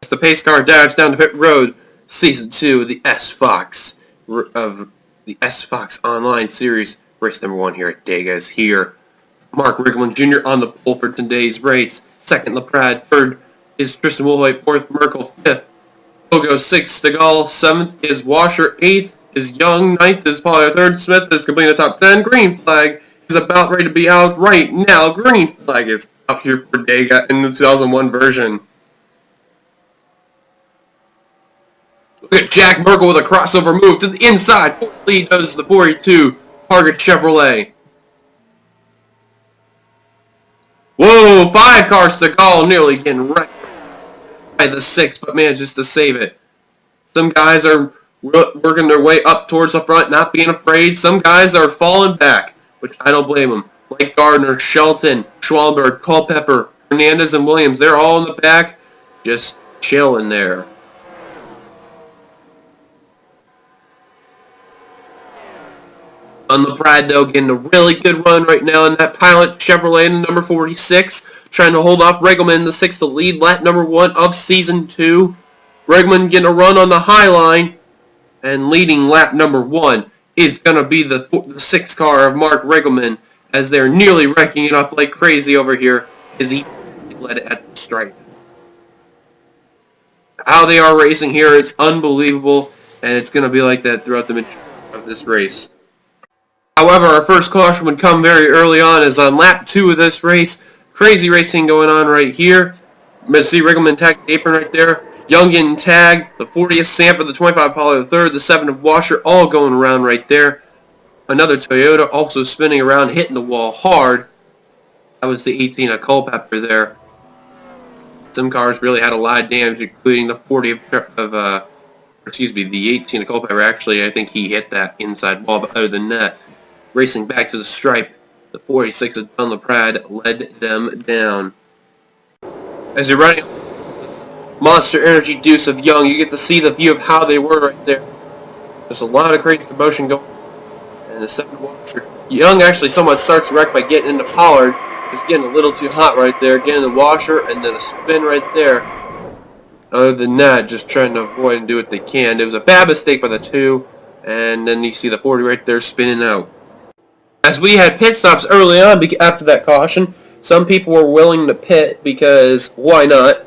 It's the pace car dash down to pit road. Season 2 of the SFOX Online series. Race number 1 here at Dega is here. Mark Riggleman Jr. on the pole for today's race. Second, LaPrade. Third is Tristan Woolhoy. Fourth, Merkel. Fifth, Pogo. Sixth, Stegall. Seventh is Washer. Eighth is Young. Ninth is Pollard. Third, Smith is completing the top 10. Green flag is about ready to be out right now. Green flag is out here for Dega in the 2001 version. Look at Jack Merkel with a crossover move to the inside. Lead does the 42 Target Chevrolet. Whoa, 5 cars to go, nearly getting wrecked by the 6, but manages to save it. Some guys are working their way up towards the front, not being afraid. Some guys are falling back, which I don't blame them. Like Gardner, Shelton, Schwalberg, Culpepper, Hernandez, and Williams, they're all in the back, just chilling there. On the Pride, though, getting a really good run right now in that Pilot Chevrolet in number 46. Trying to hold off Riggleman, the 6th to lead lap number 1 of Season 2. Riggleman getting a run on the high line. And leading lap number 1 is going to be the 6th car of Mark Riggleman, as they're nearly wrecking it up like crazy over here as he led it at the stripe. How they are racing here is unbelievable, and it's going to be like that throughout the majority of this race. However, our first caution would come very early on, as on lap 2 of this race. Crazy racing going on right here. You see Riggleman tag the apron right there. Young getting tagged. The 40th Sanford, the 25 Pollard, the 3rd, the 7 of Washer, all going around right there. Another Toyota also spinning around, hitting the wall hard. That was the 18 of Culpepper there. Some cars really had a lot of damage, including the 40 the 18 of Culpepper. Actually, I think he hit that inside wall, but other than that, racing back to the stripe, the 46 of Don LaPrade led them down. As you're running Monster Energy Deuce of Young, you get to see the view of how they were right there. There's a lot of crazy commotion going on. And the 7 Washer. Young actually somewhat starts wreck by getting into Pollard. Just getting a little too hot right there. Getting the Washer and then a spin right there. Other than that, just trying to avoid and do what they can. It was a bad mistake by the 2. And then you see the 40 right there spinning out. As we had pit stops early on after that caution, some people were willing to pit because why not?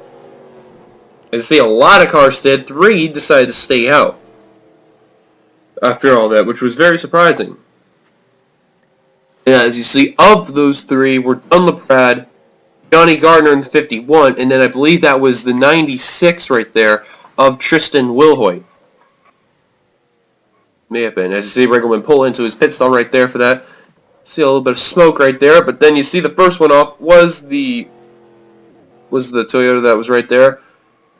As you see, a lot of cars did. 3 decided to stay out after all that, which was very surprising. And as you see, of those 3 were Don LaPrade, Johnny Gardner in the 51, and then I believe that was the 96 right there of Tristan Woolhoy. May have been. As you see, Riggleman pull into his pit stop right there for that. See a little bit of smoke right there, but then you see the first one off was the Toyota that was right there.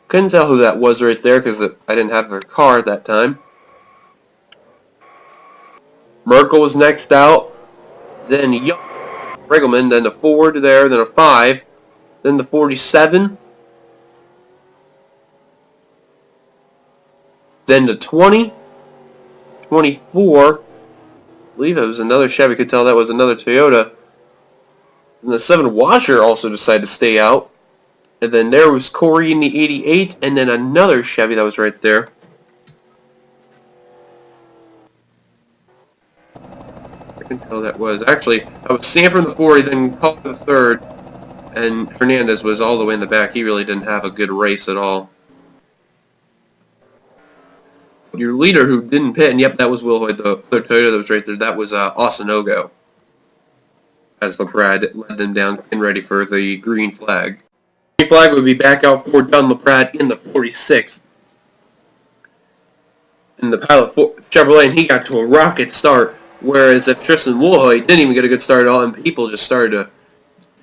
Couldn't tell who that was right there because I didn't have their car at that time. Merkel was next out, then Young, Riggleman, then the Ford there, then a 5, then the 47, then the 20, 24. I believe it was another Chevy. Could tell that was another Toyota. And the 7 Washer also decided to stay out. And then there was Corey in the 88, and then another Chevy that was right there. I can tell that was. Actually, that was Sanford in the 40, then Paul in the 3rd, and Hernandez was all the way in the back. He really didn't have a good race at all. Your leader who didn't pit, and yep, that was Woolhoy, the Toyota that was right there. That was Osinogo. As LaPrade led them down and ready for the green flag. Green flag would be back out for Don LaPrade in the 46. In the Pilot Chevrolet, and he got to a rocket start. Whereas if Tristan Woolhoy didn't even get a good start at all, and people just started to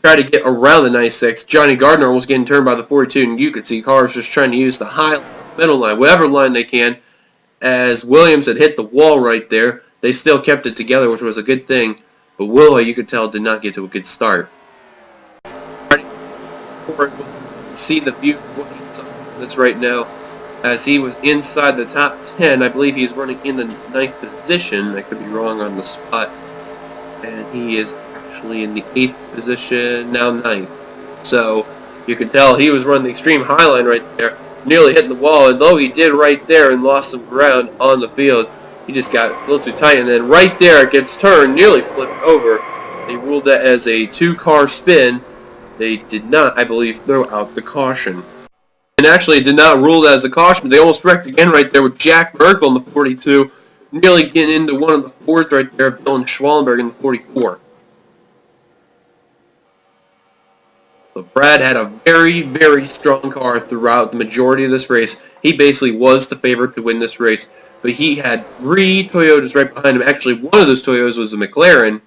try to get around the 96, Johnny Gardner was getting turned by the 42, and you could see cars just trying to use the high middle line, whatever line they can. As Williams had hit the wall right there, they still kept it together, which was a good thing. But Woolhoy, you could tell, did not get to a good start. See the view of what he's on that's right now, as he was inside the top 10. I believe he's running in the 9th position. I could be wrong on the spot. And he is actually in the 8th position, now 9th. So you can tell he was running the extreme high line right there. nearly hitting the wall, and though he did right there and lost some ground on the field, he just got a little too tight, and then right there it gets turned, nearly flipped over. They ruled that as a 2-car spin. They did not, I believe, throw out the caution. And actually, it did not rule that as a caution, but they almost wrecked again right there with Jack Merkel in the 42, nearly getting into one of the fours right there of Dylan Schwallenberg in the 44. So Brad had a very, very strong car throughout the majority of this race. He basically was the favorite to win this race, but he had 3 Toyotas right behind him. Actually, one of those Toyotas was a McLaren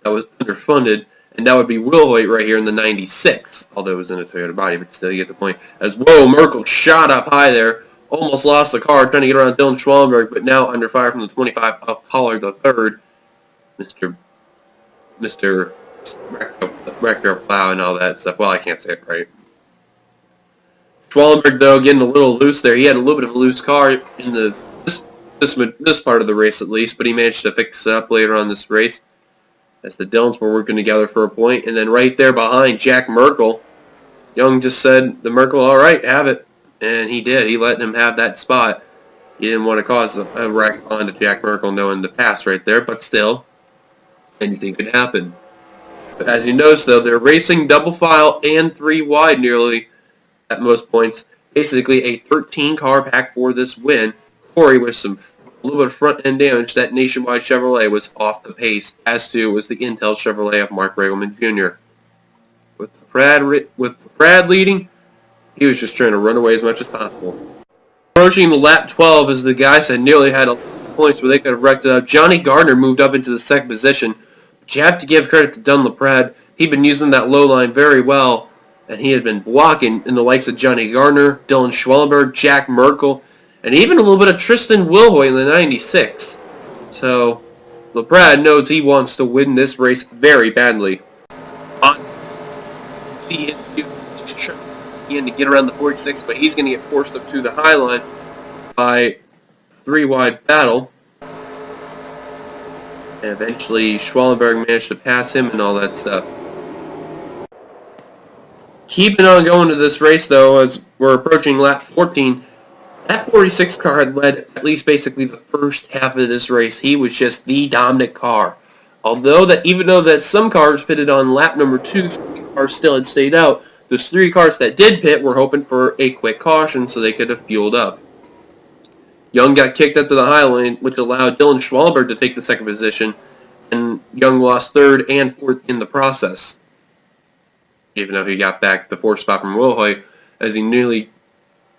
that was underfunded, and that would be Wilhoit right here in the 96, although it was in a Toyota body, but still, you get the point. As, whoa, Merkel shot up high there, almost lost the car, trying to get around Dylan Schwallenberg, but now under fire from the 25 of Pollard the third, Mr. Rector Plow and all that stuff. Well, I can't say it right. Schwallenberg, though, getting a little loose there. He had a little bit of a loose car in this part of the race, at least, but he managed to fix it up later on this race as the Dillons were working together for a point. And then right there behind Jack Merkel, Young just said to Merkel, all right, have it. And he did. He let him have that spot. He didn't want to cause a wreck onto Jack Merkel knowing the pass right there, but still, anything could happen. But as you notice, though, they're racing double file and 3 wide nearly at most points. Basically a 13-car pack for this win. Corey with a little bit of front-end damage. That Nationwide Chevrolet was off the pace, as too was the Intel Chevrolet of Mark Ragelman Jr. With Brad leading, he was just trying to run away as much as possible. Approaching the lap 12, as the guys had nearly had a points where they could have wrecked it up. Johnny Gardner moved up into the second position. But you have to give credit to Dunlap Brad. He'd been using that low line very well, and he had been blocking in the likes of Johnny Gardner, Dylan Schwallenberg, Jack Merkel, and even a little bit of Tristan Wilhoit in the 96. So, LaPrade knows he wants to win this race very badly. He just trying to get around the 46, but he's going to get forced up to the high line by 3-wide battle. And eventually, Schwallenberg managed to pass him and all that stuff. Keeping on going to this race, though, as we're approaching lap 14, that 46 car had led at least basically the first half of this race. He was just the dominant car. Even though that some cars pitted on lap number 2, 3 cars still had stayed out, those 3 cars that did pit were hoping for a quick caution so they could have fueled up. Young got kicked up to the high lane, which allowed Dylan Schwallenberg to take the second position, and Young lost third and fourth in the process, even though he got back the 4th spot from Wilhoit, as he nearly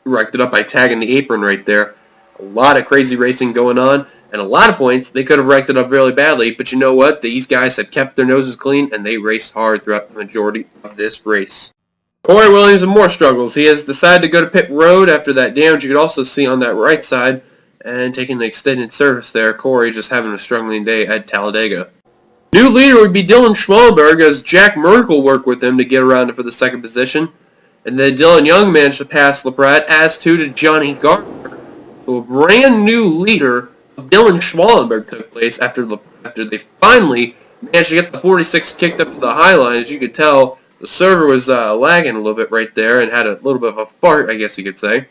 wrecked it up by tagging the apron right there. A lot of crazy racing going on, and a lot of points. They could have wrecked it up really badly, but you know what? These guys had kept their noses clean, and they raced hard throughout the majority of this race. Corey Williams and more struggles. He has decided to go to pit road after that damage you could also see on that right side, and taking the extended service there. Corey just having a struggling day at Talladega. New leader would be Dylan Schwallenberg, as Jack Merkel worked with him to get around for the second position. And then Dylan Young managed to pass LaPrade, as too did Johnny Gardner. So a brand new leader of Dylan Schwallenberg took place after they finally managed to get the 46 kicked up to the high line. As you could tell, the server was lagging a little bit right there and had a little bit of a fart, I guess you could say.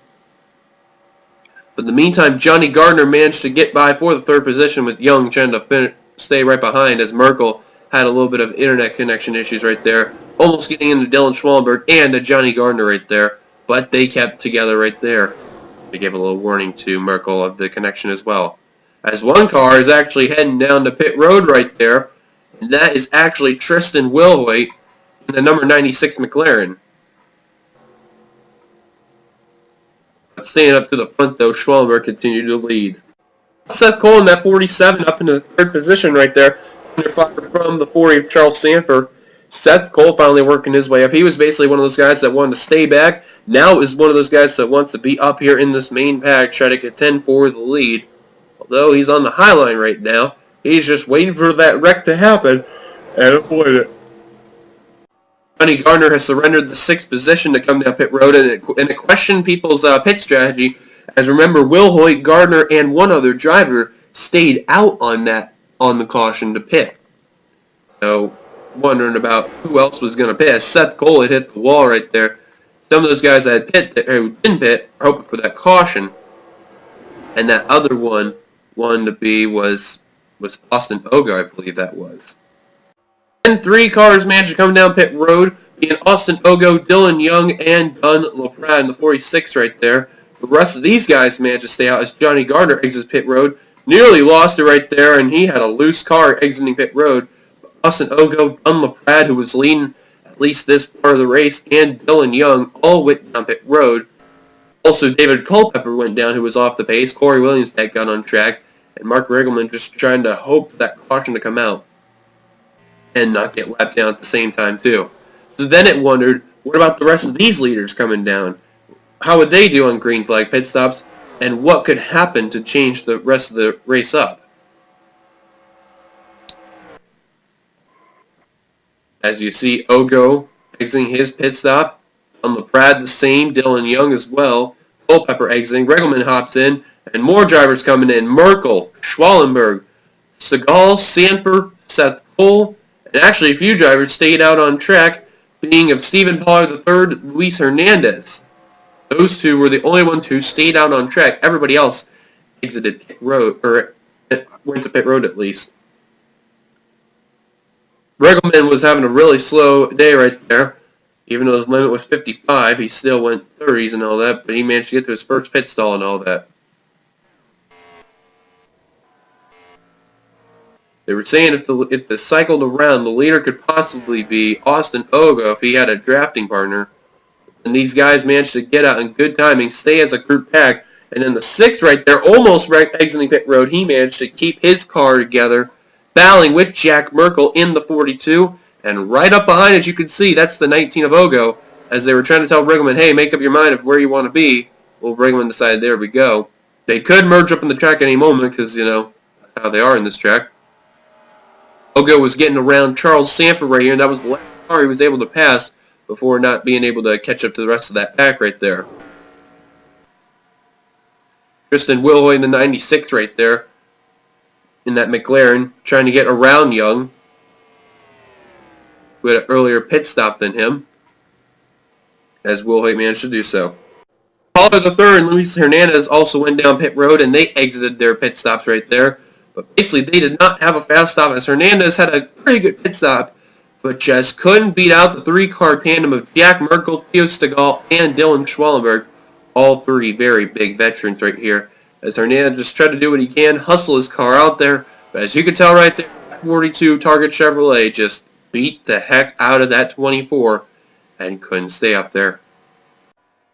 But in the meantime, Johnny Gardner managed to get by for the third position, with Young trying to stay right behind, as Merkel had a little bit of internet connection issues right there, almost getting into Dylan Schwallenberg and to Johnny Gardner right there, but they kept together right there. They gave a little warning to Merkel of the connection as well. As one car is actually heading down to pit road right there, and that is actually Tristan Wilhoit in the number 96 McLaren. But staying up to the front, though, Schwallenberg continued to lead. Seth Cole in that 47 up into the third position right there, under fire from the 40 of Charles Sanford. Seth Cole finally working his way up. He was basically one of those guys that wanted to stay back. Now is one of those guys that wants to be up here in this main pack, try to contend for the lead. Although he's on the high line right now, he's just waiting for that wreck to happen and avoid it. Johnny Gardner has surrendered the 6th position to come down pit road, and it questioned people's pit strategy. As remember, Wilhoit, Gardner, and one other driver stayed out on the caution to pit. So, wondering about who else was going to pit. Seth Cole had hit the wall right there. some of those guys that who didn't pit are hoping for that caution. And that other one to be was Austin Ogo, I believe that was. And 3 cars managed to come down pit road, being Austin Ogo, Dylan Young, and Gunn LaPrade in the 46 right there. The rest of these guys managed to stay out as Johnny Gardner exits pit road. Nearly lost it right there, and he had a loose car exiting pit road. But Austin Ogo, Gunn LaPrade, who was leading at least this part of the race, and Dylan Young all went down pit road. Also, David Culpepper went down, who was off the pace. Corey Williams back got on track, and Mark Riggleman just trying to hope for that caution to come out and not get lapped down at the same time too. So then it wondered, what about the rest of these leaders coming down? How would they do on green flag pit stops, and what could happen to change the rest of the race up? As you see, Ogo exiting his pit stop. On LaPrade the same, Dylan Young as well. Culpepper exiting, Riggleman hops in, and more drivers coming in. Merkel, Schwallenberg, Segal, Sanford, Seth Cole, and actually a few drivers stayed out on track, being of Stephen Pollard III, Luis Hernandez. Those two were the only ones who stayed out on track. Everybody else exited pit road, or went to pit road at least. Riggleman was having a really slow day right there. Even though his limit was 55, he still went 30s and all that, but he managed to get to his first pit stall and all that. They were saying if the cycled around, the leader could possibly be Austin Ogo if he had a drafting partner. And these guys managed to get out in good timing, stay as a group pack, and then the 6th right there, almost exiting pit road, he managed to keep his car together, battling with Jack Merkel in the 42. And right up behind, as you can see, that's the 19 of Ogo. As they were trying to tell Riggleman, hey, make up your mind of where you want to be. Well, Riggleman decided, there we go. They could merge up in the track any moment because, you know, that's how they are in this track. Ogo was getting around Charles Sanford right here, and that was the last car he was able to pass before not being able to catch up to the rest of that pack right there. Tristan Wilhoy in the 96 right there in that McLaren, trying to get around Young, who had an earlier pit stop than him, as Wilhoit managed to do so. Pollard III and Luis Hernandez also went down pit road, and they exited their pit stops right there. But basically, they did not have a fast stop, as Hernandez had a pretty good pit stop, but just couldn't beat out the 3-car tandem of Jack Merkel, Theo Stegall, and Dylan Schwallenberg. All 3 very big veterans right here, as Hernandez just tried to do what he can, hustle his car out there. But as you can tell right there, 42 Target Chevrolet just beat the heck out of that 24 and couldn't stay up there.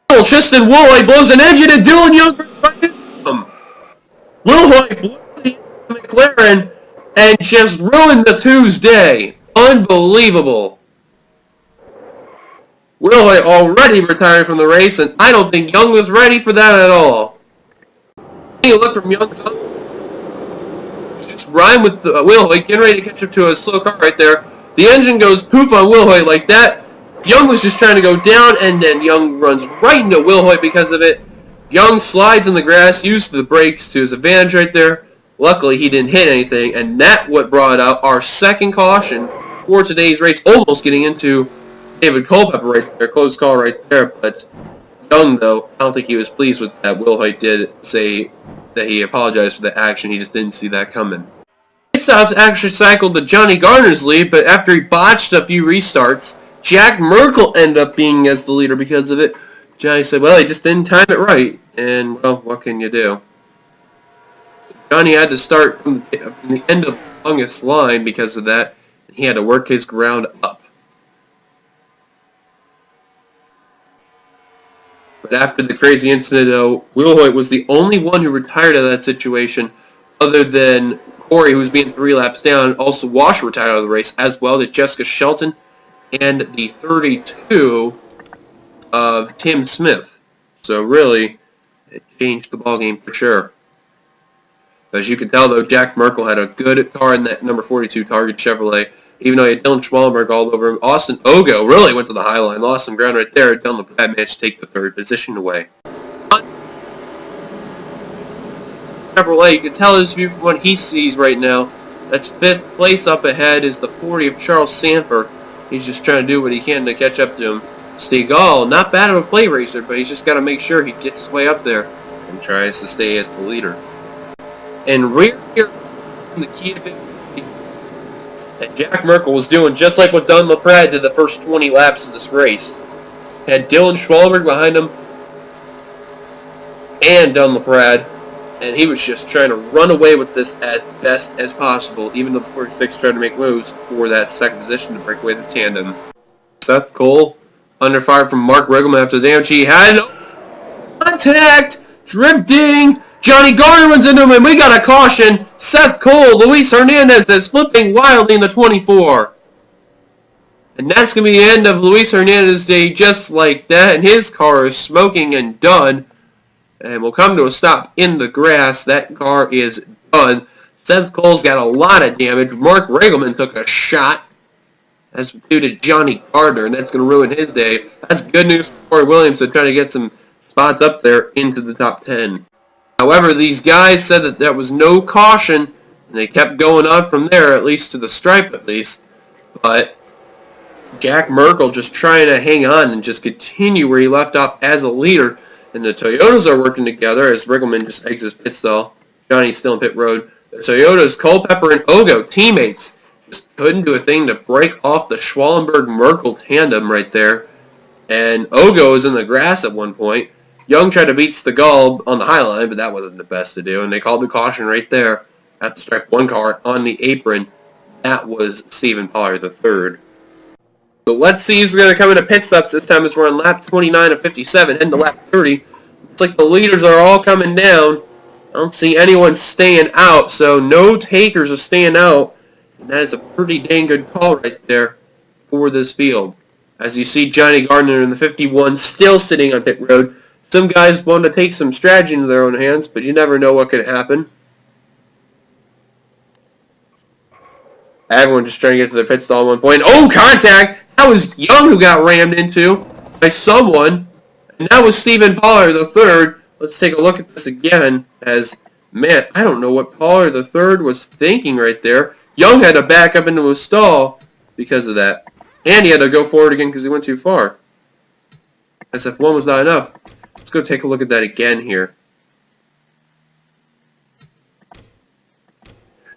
Tristan Wilhoit blows an engine and Dylan Young Wilhoit blew the McLaren and just ruined the Tuesday. Unbelievable. Wilhoit already retired from the race, and I don't think Young was ready for that at all. You look from Young's just rhyme with Wilhoit, getting ready to catch up to a slow car right there. The engine goes poof on Wilhoit like that. Young was just trying to go down, and then Young runs right into Wilhoit because of it. Young slides in the grass, used the brakes to his advantage right there. Luckily, he didn't hit anything, and that's what brought out our second caution for today's race, almost getting into David Culpepper right there. Close call right there, but Young, though, I don't think he was pleased with that. Wilhoit did say that he apologized for the action. He just didn't see that coming. Pit stops actually cycled to Johnny Garner's lead, but after he botched a few restarts, Jack Merkel ended up being as the leader because of it. Johnny said, well, he just didn't time it right, and, well, what can you do? Johnny had to start from the end of the longest line because of that. He had to work his ground up. But after the crazy incident, though, Wilhoit was the only one who retired out of that situation, other than Corey, who was being 3 laps down. Also, Walsh retired out of the race, as well as Jessica Shelton and the 32 of Tim Smith. So really, it changed the ballgame for sure. As you can tell, though, Jack Merkel had a good car in that number 42 Target Chevrolet, even though he had Dylan Schwallenberg all over him. Austin Ogo really went to the high line, lost some ground right there. Dylan LaPrade managed to take the 3rd position away. Chevrolet, you can tell his view from what he sees right now. That's 5th place up ahead is the 40 of Charles Sanford. He's just trying to do what he can to catch up to him. Stegall, not bad of a play racer, but he's just got to make sure he gets his way up there and tries to stay as the leader. And rear here, the key to victory. And Jack Merkel was doing just like what Dunn LaPrade did the first 20 laps of this race. Had Dylan Schwalberg behind him and Dunn LaPrade, and he was just trying to run away with this as best as possible, even though the 46 tried to make moves for that second position to break away the tandem. Seth Cole under fire from Mark Riggleman after the damage. He had no contact, drifting. Johnny Garner runs into him, and we got a caution. Seth Cole, Luis Hernandez is flipping wildly in the 24. And that's going to be the end of Luis Hernandez's day just like that. And his car is smoking and done. And we'll come to a stop in the grass. That car is done. Seth Cole's got a lot of damage. Mark Riggleman took a shot. That's due to Johnny Gardner, and that's going to ruin his day. That's good news for Corey Williams to try to get some spots up there into the top 10. However, these guys said that there was no caution, and they kept going on from there, at least to the stripe at least. But Jack Merkel just trying to hang on and just continue where he left off as a leader. And the Toyotas are working together as Riggleman just exits pit stall. Johnny's still in pit road. The Toyotas, Culpepper and Ogo, teammates, just couldn't do a thing to break off the Schwallenberg-Merkel tandem right there. And Ogo was in the grass at one point. Young tried to beat Stegall on the high line, but that wasn't the best to do. And they called the caution right there at the stripe. One car on the apron. That was Stephen Pollard III. So let's see who's going to come into pit stops this time as we're on lap 29 of 57, heading to lap 30. Looks like the leaders are all coming down. I don't see anyone staying out, so no takers are staying out. And that is a pretty dang good call right there for this field. As you see Johnny Gardner in the 51 still sitting on pit road. Some guys want to take some strategy into their own hands, but you never know what could happen. Everyone just trying to get to their pit stall at one point. Oh, contact! That was Young who got rammed into by someone. And that was Stephen Pollard III. Let's take a look at this again. As, man, I don't know what Pollard III was thinking right there. Young had to back up into a stall because of that. And he had to go forward again because he went too far. As if one was not enough. Let's go take a look at that again here.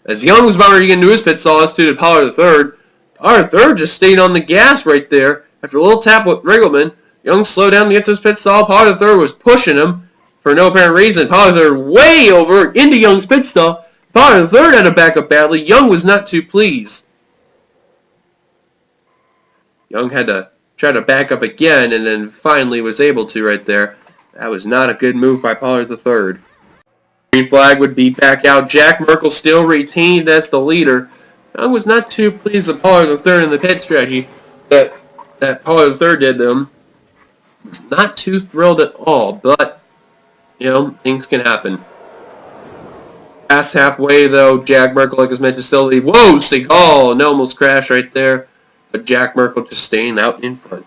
As Young was about to get into his pit stall, as to Pollard III. Pollard III just stayed on the gas right there. After a little tap with Riggleman, Young slowed down to get to his pit stall. Pollard III was pushing him for no apparent reason. Pollard III way over into Young's pit stall. Pollard III had to back up badly. Young was not too pleased. Young had to try to back up again and then finally was able to right there. That was not a good move by Pollard III. Green flag would be back out. Jack Merkel still retained as the leader. Young was not too pleased with Pollard III in the pit strategy that Pollard III did to him. Was not too thrilled at all, but, you know, things can happen. Past halfway, though, Jack Merkel, like I was mentioned, still lead. Whoa, Stegall! And almost crashed right there. But Jack Merkel just staying out in front.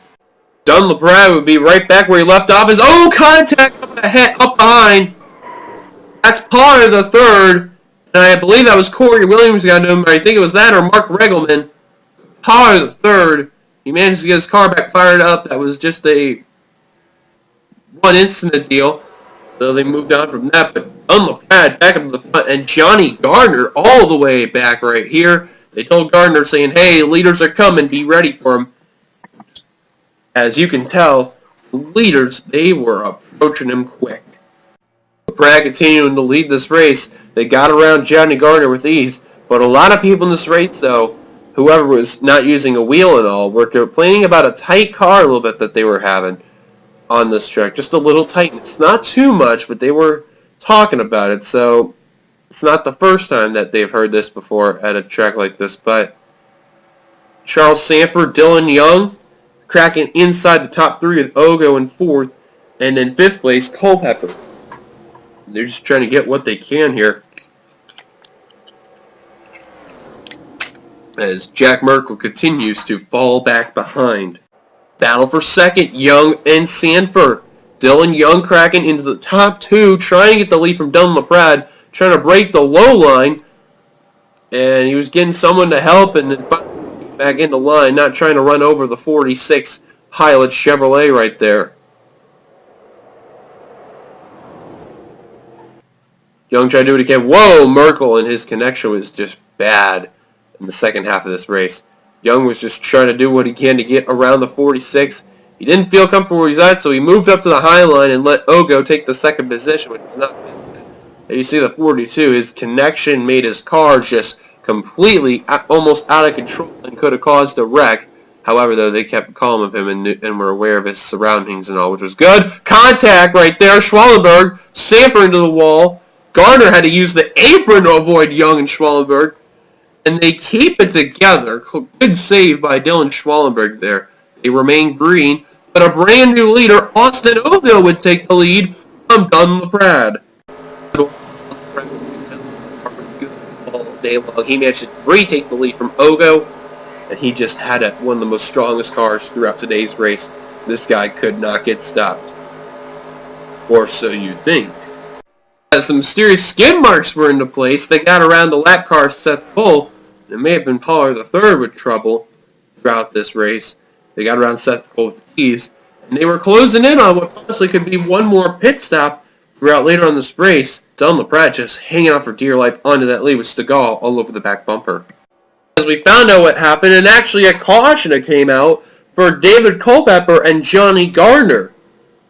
Dunn LaPrade would be right back where he left off. Contact up behind. That's Pollard III. And I believe that was Corey Williams got to him, but I think it was that or Mark Riggleman. Pollard III. He managed to get his car back fired up. That was just a one-incident deal. So they moved on from that. But Dunn LaPrade back up to the front. And Johnny Gardner all the way back right here. They told Gardner saying, hey, leaders are coming. Be ready for them. As you can tell, the leaders, they were approaching him quick. LaPrade continuing to lead this race. They got around Johnny Gardner with ease. But a lot of people in this race, though, whoever was not using a wheel at all, were complaining about a tight car a little bit that they were having on this track. Just a little tightness. Not too much, but they were talking about it. So it's not the first time that they've heard this before at a track like this. But Charles Sanford, Dylan Young, cracking inside the top three with Ogo in fourth. And in fifth place, Culpepper. They're just trying to get what they can here. As Jack Merkel continues to fall back behind. Battle for second, Young and Sanford. Dylan Young cracking into the top two, trying to get the lead from Dunn LaPrade, trying to break the low line. And he was getting someone to help and then back into line, not trying to run over the 46 Pilot Chevrolet right there. Young tried to do it again. Whoa, Merkel, and his connection was just bad in the second half of this race. Young was just trying to do what he can to get around the 46. He didn't feel comfortable where he's at, so he moved up to the high line and let Ogo take the second position, which was not good. And you see the 42, his connection made his car just completely, almost out of control and could have caused a wreck. However, though, they kept calm of him and were aware of his surroundings and all, which was good. Contact right there. Schwallenberg, Samper into the wall. Garner had to use the apron to avoid Young and Schwallenberg. And they keep it together. Good save by Dylan Schwallenberg there. They remain green, but a brand new leader, Austin Ogo, would take the lead from Dunn LaPrade. All day long. He managed to retake the lead from Ogo, and he just had one of the most strongest cars throughout today's race. This guy could not get stopped. Or so you think. As some mysterious skid marks were into place, they got around the lap car Seth Cole. It may have been Pollard III with trouble throughout this race. They got around Seth Cole with ease, and they were closing in on what honestly could be one more pit stop throughout later on this race. Dunn LaPrade just hanging on for dear life onto that lead with Stegall all over the back bumper. As we found out what happened, and actually a caution that came out for David Culpepper and Johnny Gardner.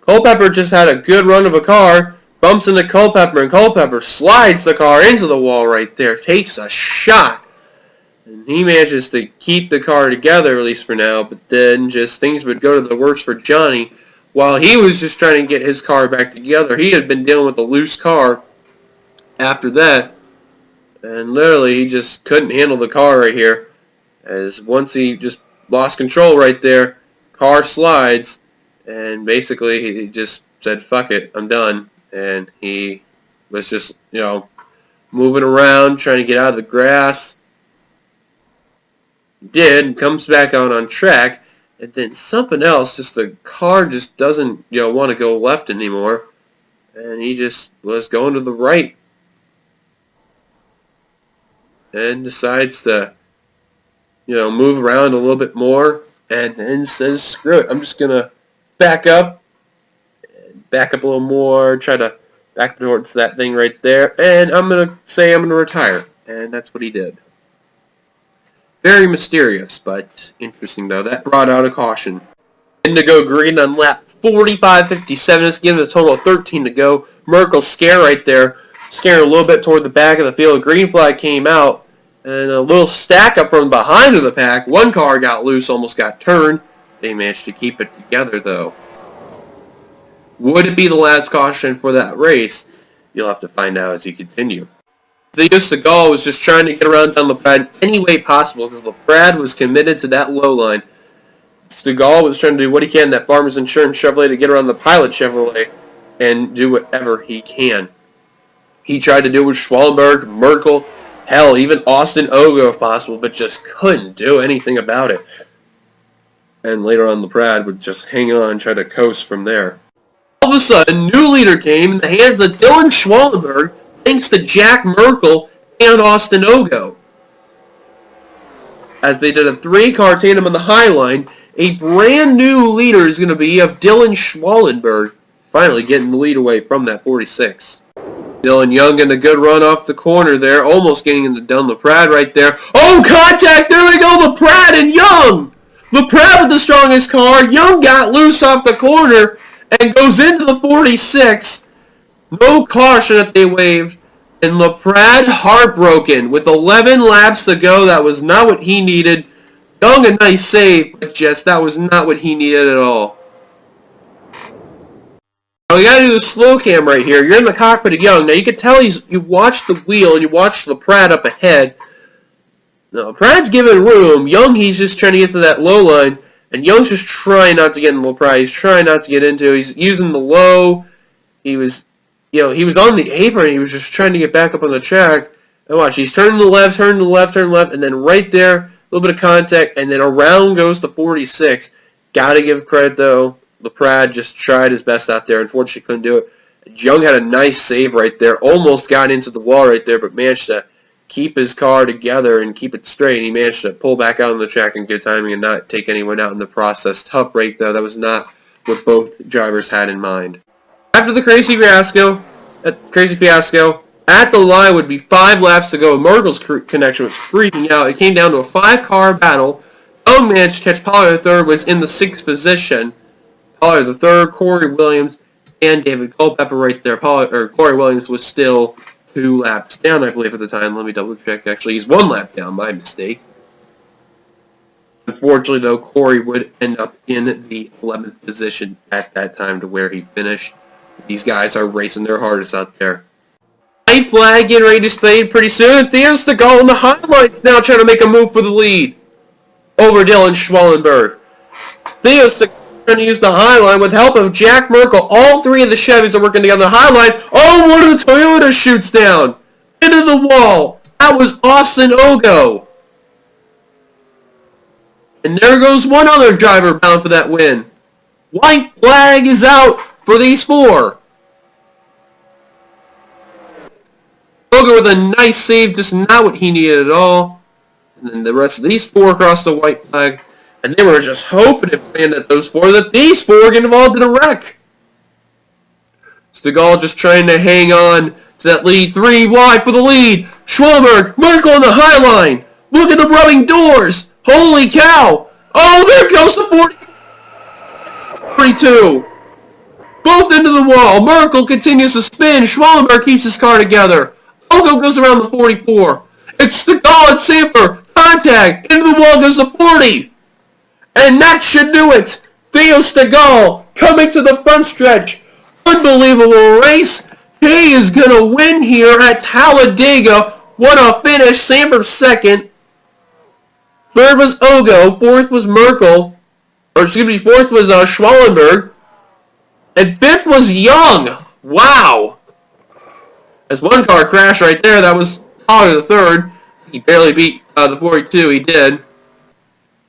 Culpepper just had a good run of a car, bumps into Culpepper, and Culpepper slides the car into the wall right there, takes a shot. And he manages to keep the car together, at least for now, but then just things would go to the worst for Johnny. While he was just trying to get his car back together, he had been dealing with a loose car after that, and literally he just couldn't handle the car right here, as once he just lost control right there, car slides, and basically he just said, fuck it, I'm done, and he was just, moving around, trying to get out of the grass. He did, and comes back out on track, and then something else, just the car just doesn't, want to go left anymore, and he just was going to the right. And decides to, move around a little bit more, and then says, screw it, I'm just going to back up a little more, try to back towards that thing right there, and I'm going to say I'm going to retire. And that's what he did. Very mysterious, but interesting though. That brought out a caution. Indigo green on lap 45.57. It's giving a total of 13 to go. Merkel's scare right there. Scaring a little bit toward the back of the field. Green flag came out, and a little stack up from behind of the pack. One car got loose, almost got turned. They managed to keep it together, though. Would it be the last caution for that race? You'll have to find out as you continue. Theo Stegall was just trying to get around Dunn LaPrade any way possible because LaPrade was committed to that low line. Stegall was trying to do what he can, that Farmers Insurance Chevrolet, to get around the Pilot Chevrolet and do whatever he can. He tried to do it with Schwallenberg, Merkel, hell, even Austin Ogo if possible, but just couldn't do anything about it. And later on, LaPrade would just hang on and try to coast from there. All of a sudden, new leader came in the hands of Dylan Schwallenberg, thanks to Jack Merkel and Austin Ogo. As they did a three-car tandem on the high line, a brand new leader is going to be of Dylan Schwallenberg, finally getting the lead away from that 46. Dylan Young getting a good run off the corner there, almost getting into Dunn LaPrade right there. Oh, contact! There we go, LaPrade and Young! LaPrade with the strongest car. Young got loose off the corner and goes into the 46. No caution that they waved, and LaPrade heartbroken with 11 laps to go. That was not what he needed. Young a nice save, but just that was not what he needed at all. Now you gotta do the slow cam right here. You're in the cockpit of Young. Now you can tell you watch the wheel and you watch LaPrade up ahead. Now LaPrade's giving room. Young, he's just trying to get to that low line, and Young's just trying not to get in LaPrade. He's trying not to get into. He's using the low. He was on the apron. He was just trying to get back up on the track. And watch, he's turning to the left, turning to the left, turning left, and then right there, a little bit of contact, and then around goes the 46. Gotta give credit, though. LaPrade just tried his best out there. Unfortunately, couldn't do it. Young had a nice save right there. Almost got into the wall right there, but managed to keep his car together and keep it straight. And he managed to pull back out on the track in good timing and not take anyone out in the process. Tough break, though. That was not what both drivers had in mind. After the crazy fiasco, at the line would be 5 laps to go. Merkel's connection was freaking out. It came down to a 5-car battle. Owen managed to catch Pollard III, was in the 6th position. Pollard III, Corey Williams, and David Culpepper right there. Corey Williams was still 2 laps down, I believe, at the time. Let me double check. Actually, he's 1 lap down, my mistake. Unfortunately, though, Corey would end up in the 11th position at that time to where he finished. These guys are racing their hardest out there. White flag getting ready to displayed pretty soon. Theo Stegall in the highlights now trying to make a move for the lead over Dylan Schwallenberg. Theo Stegall trying to use the highline with help of Jack Merkel. All 3 of the Chevys are working together on the highline. Oh, one of the Toyota shoots down into the wall. That was Austin Ogo. And there goes one other driver bound for that win. White flag is out for these 4. Ogo with a nice save, just not what he needed at all. And then the rest of these 4 crossed the white flag. And they were just hoping and praying that these 4 get involved in a wreck. Stegall just trying to hang on to that lead. 3 wide for the lead. Schwallenberg, Merkel on the high line. Look at the rubbing doors. Holy cow! Oh, there goes the 42. Both into the wall. Merkel continues to spin. Schwallenberg keeps his car together. Ogo goes around the 44. It's Stegall and Samper. Contact. Into the wall goes the 40. And that should do it. Theo Stegall coming to the front stretch. Unbelievable race. He is going to win here at Talladega. What a finish. Samper second. 3rd was Ogo. 4th was Merkel. Or excuse me, 4th was Schwallenberg. And 5th was Young. Wow. That's 1 car crash right there. That was Pollard III. He barely beat the 42. He did.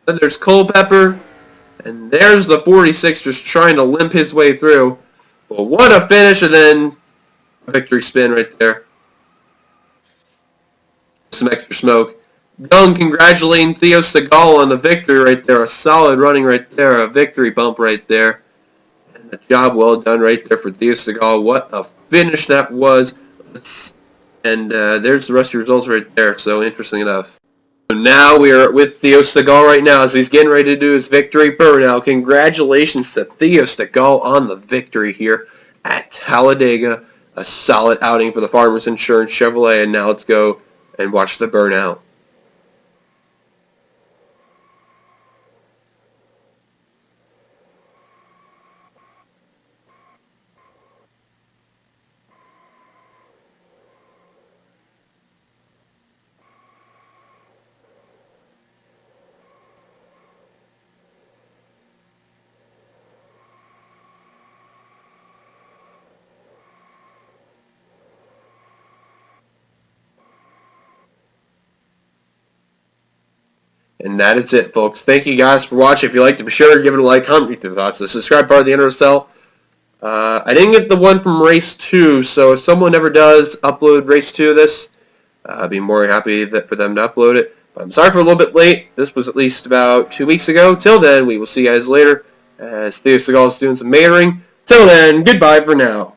Then there's Culpepper. And there's the 46 just trying to limp his way through. But what a finish. And then a victory spin right there. Some extra smoke. Young congratulating Theo Stegall on the victory right there. A solid running right there. A victory bump right there. And a job well done right there for Theo Stegall. What a finish that was. And there's the rest of the results right there. So interesting enough. So now we are with Theo Stegall right now as he's getting ready to do his victory burnout. Congratulations to Theo Stegall on the victory here at Talladega. A solid outing for the Farmers Insurance Chevrolet. And now let's go and watch the burnout. And that is it, folks. Thank you guys for watching. If you liked it, be sure to give it a like, comment your thoughts. The subscribe part of the intro. I didn't get the one from Race 2, so if someone ever does upload Race 2 of this, I'd be more happy for them to upload it. But I'm sorry for a little bit late. This was at least about 2 weeks ago. Till then, we will see you guys later as Theo Stegall is doing some mentoring. Till then, goodbye for now.